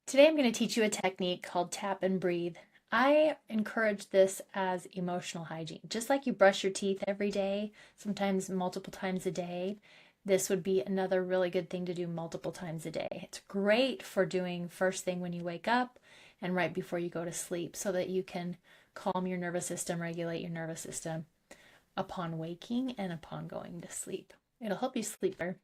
Today I'm going to teach you a technique called tap and breathe. I encourage this as emotional hygiene. Just like you brush your teeth every day, sometimes multiple times a day, this would be another really good thing to do multiple times a day. It's great for doing first thing when you wake up and right before you go to sleep so that you can calm your nervous system, regulate your nervous system upon waking and upon going to sleep. It'll help you sleep better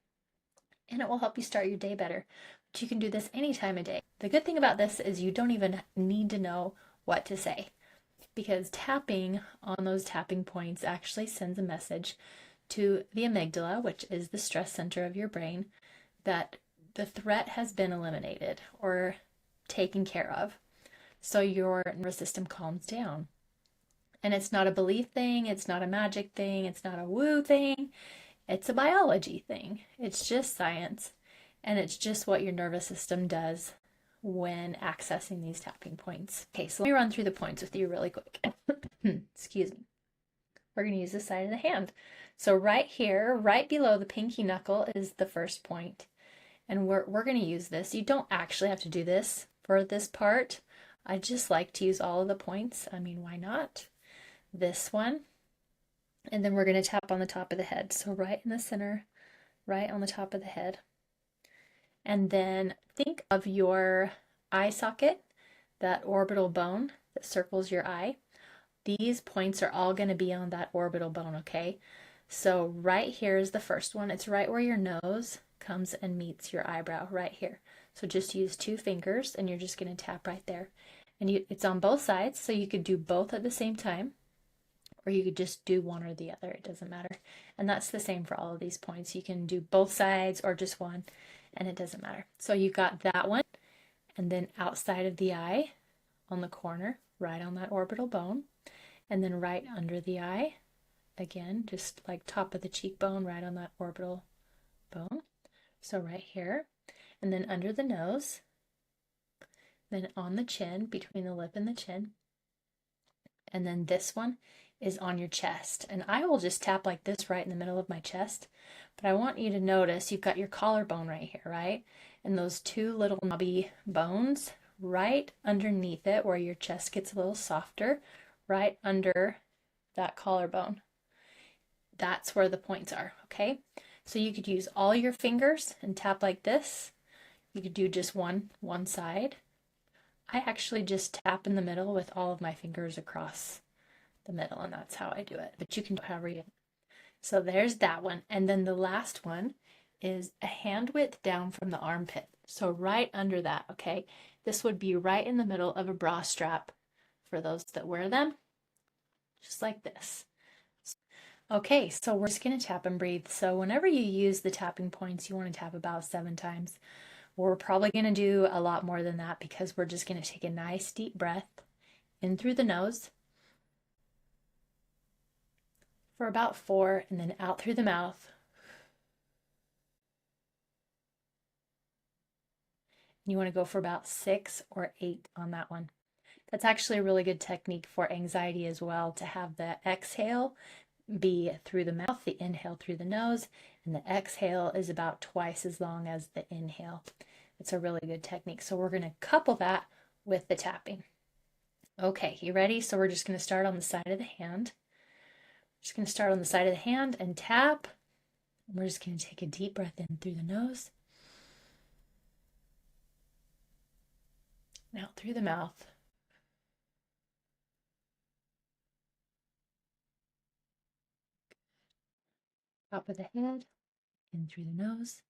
and it will help you start your day better. But you can do this any time of day. The good thing about this is you don't even need to know what to say because tapping on those tapping points actually sends a message to the amygdala, which is the stress center of your brain, that the threat has been eliminated or taken care of. So your nervous system calms down. And it's not a belief thing, it's not a magic thing, it's not a woo thing, it's a biology thing. It's just science. And it's just what your nervous system does when accessing these tapping points. Okay, so let me run through the points with you really quick. Excuse me. We're going to use the side of the hand. So right here, right below the pinky knuckle is the first point. And we're going to use this. You don't actually have to do this for this part. I just like to use all of the points. I mean, why not? This one. And then we're going to tap on the top of the head. So right in the center, right on the top of the head. And then think of your eye socket, that orbital bone that circles your eye. These points are all going to be on that orbital bone, okay? So right here is the first one. It's right where your nose comes and meets your eyebrow, right here. So just use two fingers and you're just going to tap right there. And it's on both sides, so you could do both at the same time, or you could just do one or the other. It doesn't matter. And that's the same for all of these points. You can do both sides or just one, and it doesn't matter. So you've got that one, and then outside of the eye on the corner, right on that orbital bone, and then right under the eye, again, just like top of the cheekbone, right on that orbital bone. So right here, and then under the nose, then on the chin, between the lip and the chin, and then this one is on your chest. And I will just tap like this right in the middle of my chest. But I want you to notice you've got your collarbone right here, right? And those two little knobby bones right underneath it where your chest gets a little softer, right under that collarbone. That's where the points are, okay? So you could use all your fingers and tap like this. You could do just one side. I actually just tap in the middle with all of my fingers across the middle, and that's how I do it. But you can do however you. So there's that one. And then the last one is a hand width down from the armpit. So right under that, okay? This would be right in the middle of a bra strap for those that wear them, just like this. Okay, so we're just going to tap and breathe. So whenever you use the tapping points, you want to tap about 7 times. We're probably going to do a lot more than that because we're just going to take a nice deep breath in through the nose for about 4 and then out through the mouth. You want to go for about 6 or 8 on that one. That's actually a really good technique for anxiety as well, to have the exhale be through the mouth, the inhale through the nose, and the exhale is about twice as long as the inhale. It's a really good technique. So we're going to couple that with the tapping. Okay, you ready? So we're just going to start on the side of the hand. Just going to start on the side of the hand and tap. We're just going to take a deep breath in through the nose and out through the mouth. Top of the head, in through the nose,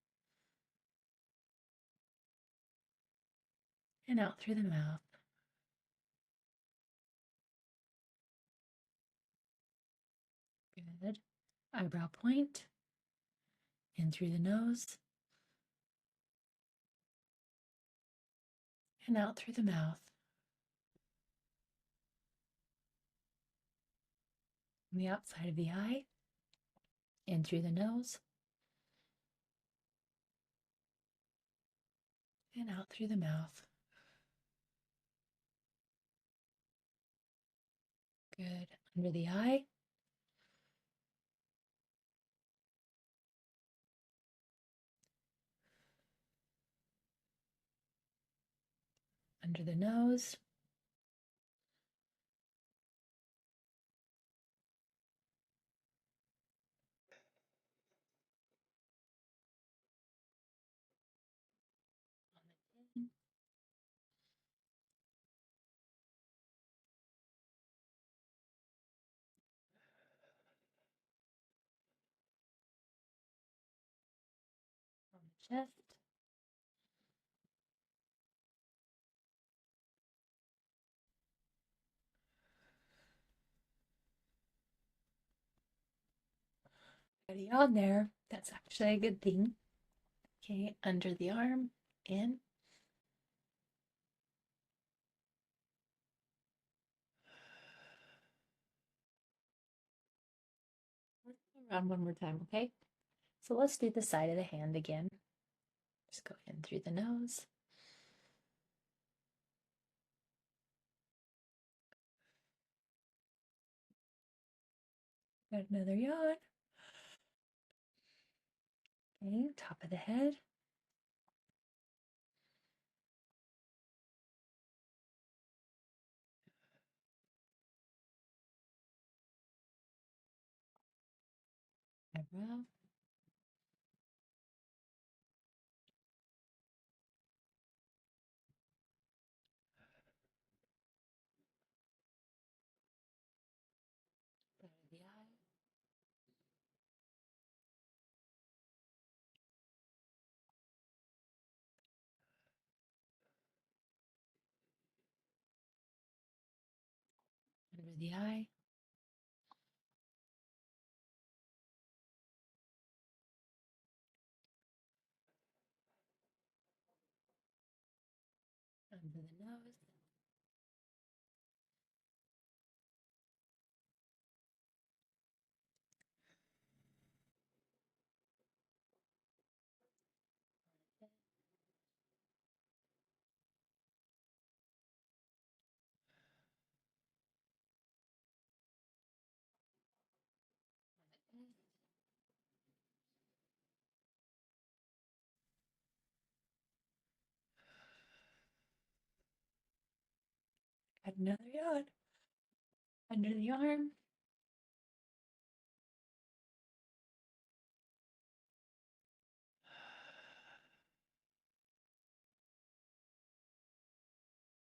and out through the mouth. Good. Eyebrow point, in through the nose, and out through the mouth. On the outside of the eye, in through the nose, and out through the mouth. Good. Under the eye, under the nose. On the chest. Already on there. That's actually a good thing. Okay, under the arm, in. Around one more time, okay? So let's do the side of the hand again. Just go in through the nose. Got another yawn. Okay, top of the head. Eyebrow. Under the eye. Under the eye. Under the nose. Got another yawn. Under the arm.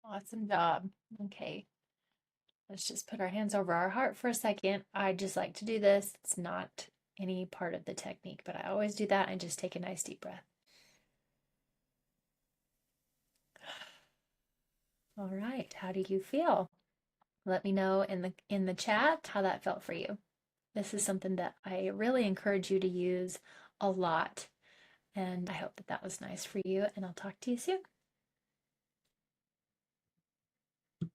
Awesome job. Okay, let's just put our hands over our heart for a second. I just like to do this. It's not any part of the technique, but I always do that and just take a nice deep breath. All right, how do you feel? Let me know in the chat how that felt for you. This is something that I really encourage you to use a lot, and I hope that that was nice for you, and I'll talk to you soon.